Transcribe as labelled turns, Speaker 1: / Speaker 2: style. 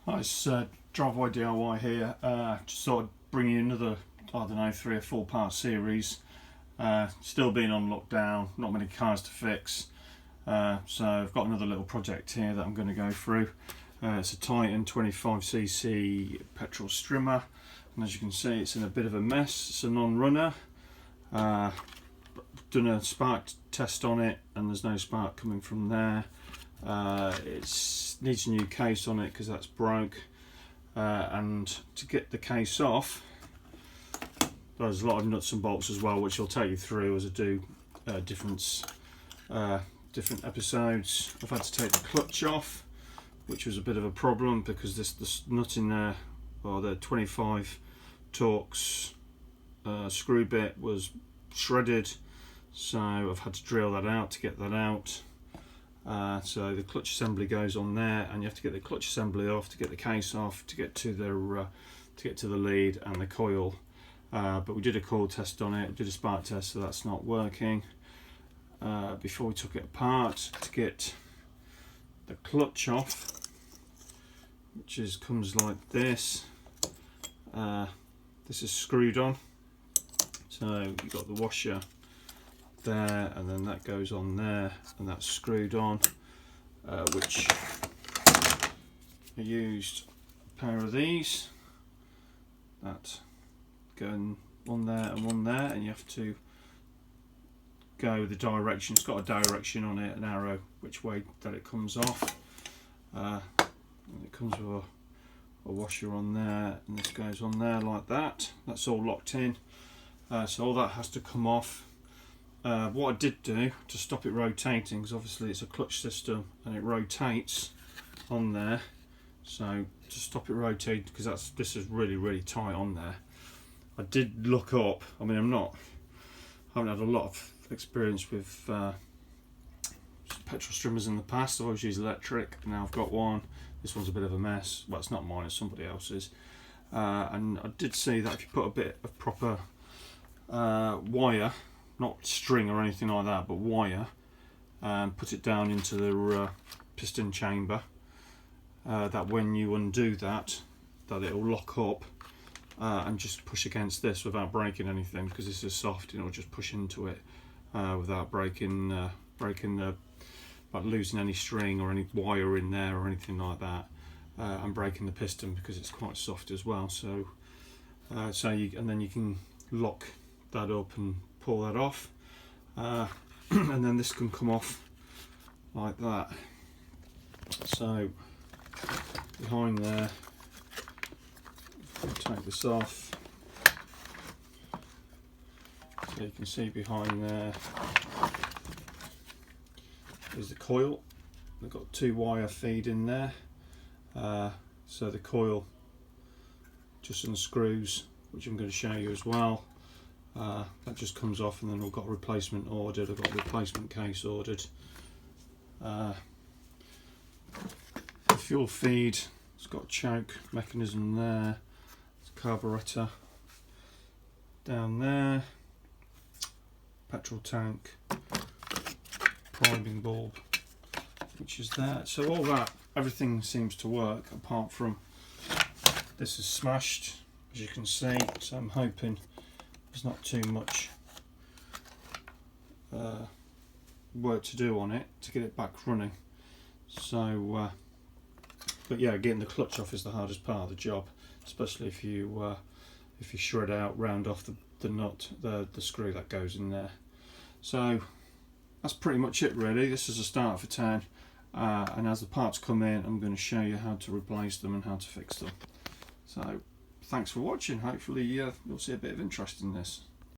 Speaker 1: Hi, it's Driveway DIY here. Just thought I'd bring you another, I don't know, 3 or 4 part series. Still being on lockdown, not many cars to fix. So I've got another little project here that I'm going to go through. It's a Titan 25cc petrol strimmer, and as you can see it's in a bit of a mess. It's a non-runner. Done a spark test on it and there's no spark coming from there. It needs a new case on it because that's broke, and to get the case off there's a lot of nuts and bolts as well, which I'll take you through as I do different episodes. I've had to take the clutch off, which was a bit of a problem because this nut in there, or the 25 Torx screw bit, was shredded, so I've had to drill that out to get that out. So the clutch assembly goes on there, and you have to get the clutch assembly off to get the case off to get to the lead and the coil. But we did a coil test on it, did a spark test, so that's not working. Before we took it apart to get the clutch off, which comes like this. This is screwed on, so you've got the washer there, and then that goes on there, and that's screwed on, which I used a pair of these that go on there and one there, and you have to go the direction. It's got a direction on it, an arrow which way that it comes off. And it comes with a washer on there, and this goes on there like that. That's all locked in, so all that has to come off. What I did do to stop it rotating, because obviously it's a clutch system and it rotates on there, so to stop it rotating, because this is really tight on there, I did look up. I mean, I haven't had a lot of experience with petrol strimmers in the past. I've always used electric, and now I've got one. This one's a bit of a mess. Well, it's not mine, it's somebody else's. And I did see that if you put a bit of proper wire, not string or anything like that, but wire, and put it down into the piston chamber, that when you undo that it'll lock up, and just push against this without breaking anything, because this is soft, and it'll just push into it without breaking like losing any string or any wire in there or anything like that, and breaking the piston because it's quite soft as well. So and then you can lock that up and pull that off, and then this can come off like that. So behind there, I'll take this off, so you can see behind there is the coil. They've got 2 wire feed in there, so the coil just unscrews, which I'm going to show you as well. That just comes off, and then we've got a replacement ordered. I've got a replacement case ordered. The fuel feed, it's got a choke mechanism there. It's a carburetor down there. Petrol tank, priming bulb, which is there. So all that, everything seems to work, apart from this is smashed, as you can see. So I'm hoping there's not too much work to do on it to get it back running. So but yeah, getting the clutch off is the hardest part of the job, especially if you shred out, round off the nut, the screw that goes in there. So that's pretty much it really. This is a start for 10, and as the parts come in, I'm going to show you how to replace them and how to fix them. So thanks for watching. Hopefully you'll see a bit of interest in this.